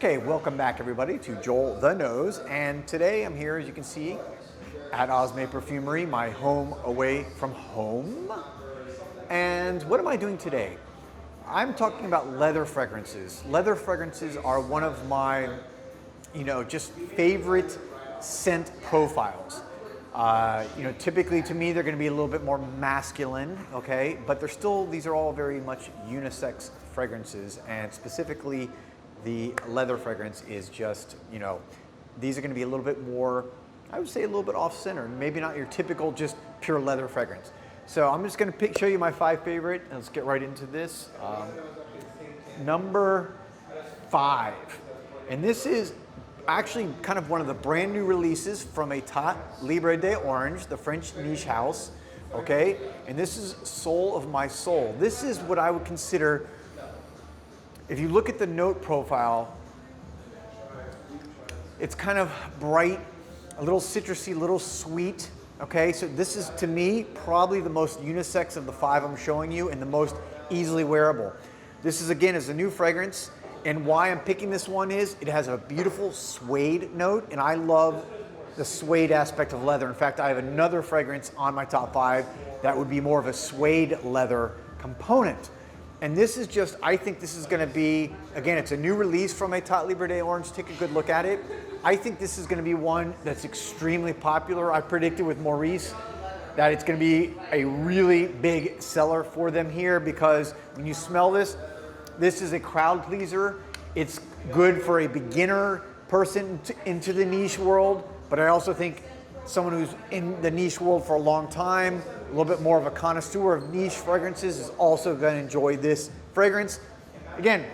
Okay, welcome back everybody to JoelTheNose, and today I'm here, as you can see, at Osme Perfumery, my home away from home. And what am I doing today? I'm talking about leather fragrances. Leather fragrances are one of my, just favorite scent profiles. Typically to me, they're gonna be a little bit more masculine, okay? But these are all very much unisex fragrances, and specifically the leather fragrance is just, these are gonna be a little bit more, I would say a little bit off-center, maybe not your typical just pure leather fragrance. So I'm just gonna show you my 5 favorite, and let's get right into this. Number 5, and this is actually kind of one of the brand new releases from Etat Libre d'Orange, the French niche house, okay? And this is Soul of My Soul. This is what I would consider, if you look at the note profile, it's kind of bright, a little citrusy, a little sweet, okay? So this is, to me, probably the most unisex of the 5 I'm showing you and the most easily wearable. This is, again, is a new fragrance, and why I'm picking this one is it has a beautiful suede note, and I love the suede aspect of leather. In fact, I have another fragrance on my top 5 that would be more of a suede leather component. And this is just, I think this is gonna be, again, it's a new release from Etat Libre d'Orange. Take a good look at it. I think this is gonna be one that's extremely popular. I predicted with Maurice that it's gonna be a really big seller for them here, because when you smell this, this is a crowd pleaser. It's good for a beginner person into the niche world, but I also think someone who's in the niche world for a long time, a little bit more of a connoisseur of niche fragrances, is also going to enjoy this fragrance. Again,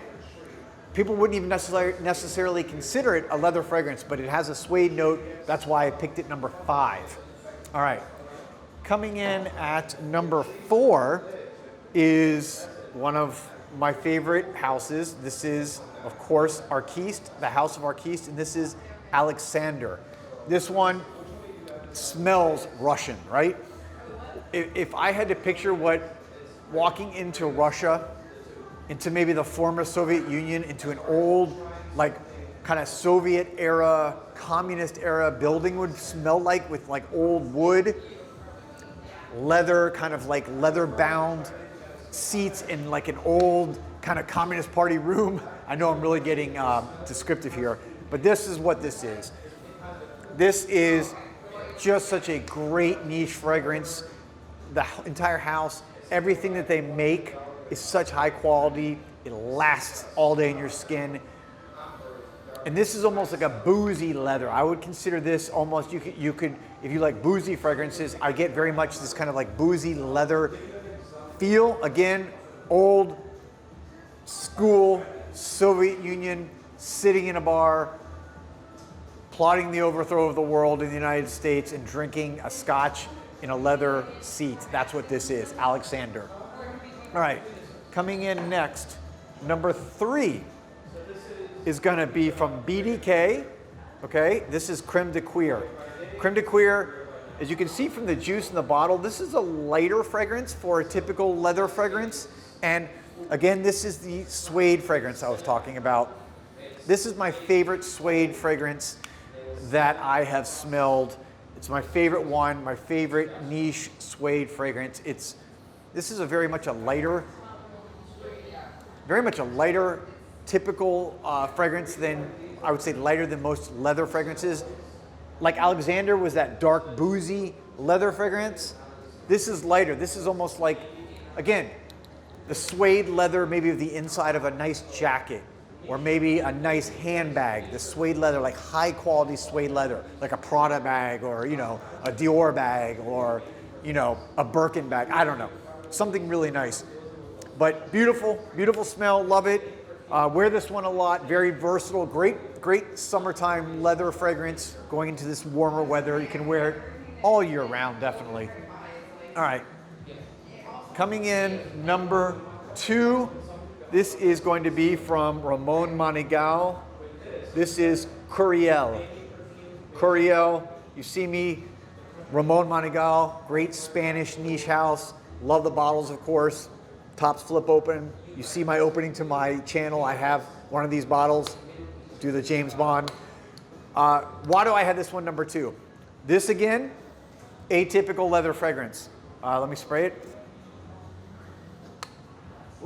people wouldn't even necessarily consider it a leather fragrance, but it has a suede note. That's why I picked it number 5. All right, coming in at number 4 is one of my favorite houses. This is, of course, Arquiste, the House of Arquiste, and this is Aleksandr. This one smells Russian, right? If I had to picture what walking into Russia, into maybe the former Soviet Union, into an old, like, kind of Soviet era, communist era building would smell like, with like old wood, leather, kind of like leather bound seats in like an old kind of Communist Party room. I know I'm really getting descriptive here, but this is what this is. This is just such a great niche fragrance. The entire house, everything that they make is such high quality. It lasts all day in your skin. And this is almost like a boozy leather. I would consider this almost, you could, if you like boozy fragrances, I get very much this kind of like boozy leather feel. Again, old school Soviet Union, sitting in a bar, plotting the overthrow of the world in the United States and drinking a scotch in a leather seat. That's what this is, Aleksandr. All right, coming in next, number 3 is gonna be from BDK, okay? This is Creme De Cuir. Creme De Cuir, as you can see from the juice in the bottle, this is a lighter fragrance for a typical leather fragrance. And again, this is the suede fragrance I was talking about. This is my favorite suede fragrance that I have smelled. It's my favorite one, my favorite niche suede fragrance. This is very much a lighter typical fragrance than, I would say, lighter than most leather fragrances. Like Aleksandr was that dark, boozy leather fragrance. This is lighter. This is almost like, again, the suede leather, maybe of the inside of a nice jacket, or maybe a nice handbag, the suede leather, like high quality suede leather, like a Prada bag, or a Dior bag, or a Birkin bag, I don't know. Something really nice. But beautiful, beautiful smell, love it. Wear this one a lot, very versatile, great summertime leather fragrance going into this warmer weather. You can wear it all year round, definitely. All right, coming in number 2, this is going to be from Ramon Monegal. This is Curielle. Curielle, you see me, Ramon Monegal, great Spanish niche house. Love the bottles, of course. Tops flip open. You see my opening to my channel. I have one of these bottles. do the James Bond. Why do I have this one number 2? This again, atypical leather fragrance. Let me spray it.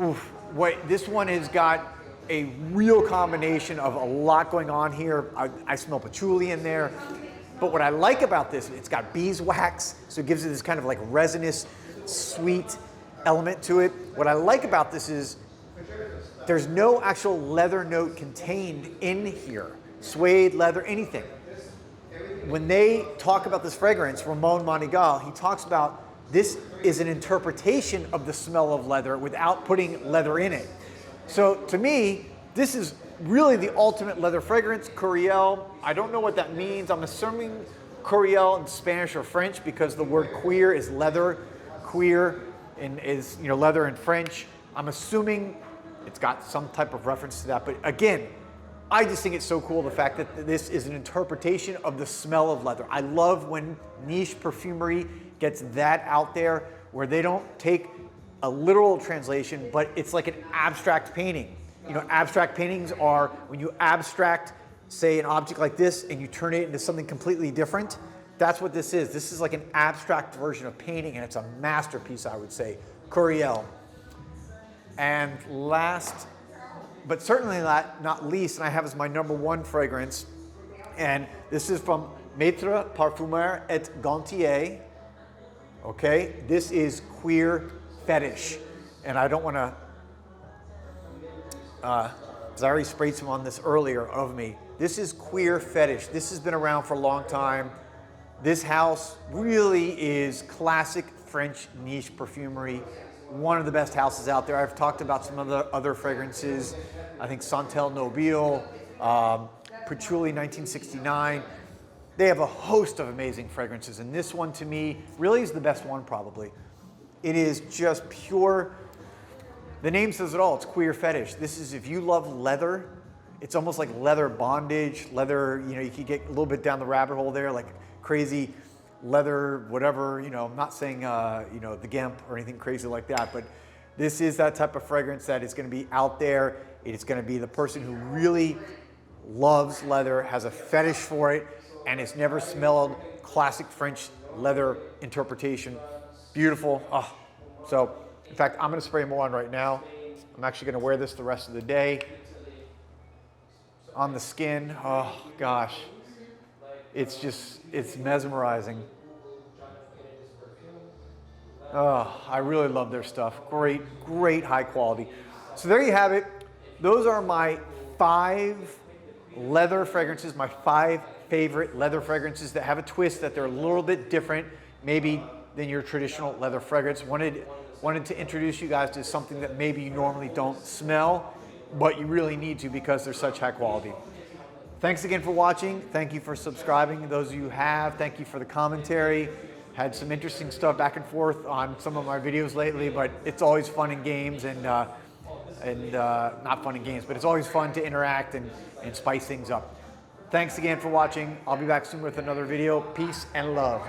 Oof. This one has got a real combination of a lot going on here. I smell patchouli in there. But what I like about this, it's got beeswax, so it gives it this kind of like resinous, sweet element to it. What I like about this is there's no actual leather note contained in here. Suede, leather, anything. When they talk about this fragrance, Ramon Monegal, he talks about this is an interpretation of the smell of leather without putting leather in it. So to me, this is really the ultimate leather fragrance. Curielle, I don't know what that means. I'm assuming Curielle in Spanish or French because the word cuir is leather, cuir is leather in French. I'm assuming it's got some type of reference to that. But again, I just think it's so cool the fact that this is an interpretation of the smell of leather. I love when niche perfumery gets that out there where they don't take a literal translation, but it's like an abstract painting. Abstract paintings are when you abstract, say, an object like this and you turn it into something completely different. That's what this is. This is like an abstract version of painting, and it's a masterpiece, I would say. Curielle. And last, but certainly not least, and I have as my number 1 fragrance, and this is from Maitre, Parfumeur et Gantier. Okay, this is Queer Fetish, and I don't want to, because I already sprayed some on this earlier of me. This is Queer Fetish. This has been around for a long time. This house really is classic French niche perfumery. One of the best houses out there. I've talked about some of the other fragrances. I think Santel Nobile, Patchouli 1969. They have a host of amazing fragrances, and this one to me really is the best one probably. It is just pure, the name says it all, it's Queer Fetish. This is, if you love leather, it's almost like leather bondage, leather, you could get a little bit down the rabbit hole there, like crazy leather, whatever, I'm not saying, the GIMP or anything crazy like that, but this is that type of fragrance that is going to be out there. It's going to be the person who really loves leather, has a fetish for it, and it's never smelled classic French leather interpretation. Beautiful. Oh. So, in fact, I'm going to spray more on right now. I'm actually going to wear this the rest of the day. On the skin, oh gosh. It's mesmerizing. Oh, I really love their stuff. Great, great high quality. So there you have it. Those are my 5 leather fragrances, my 5 favorite leather fragrances that have a twist, that they're a little bit different, maybe than your traditional leather fragrance. Wanted to introduce you guys to something that maybe you normally don't smell, but you really need to because they're such high quality. Thanks again for watching. Thank you for subscribing. Those of you who have, thank you for the commentary. Had some interesting stuff back and forth on some of my videos lately, but it's always fun and games and not fun and games, but it's always fun to interact and spice things up. Thanks again for watching. I'll be back soon with another video. Peace and love.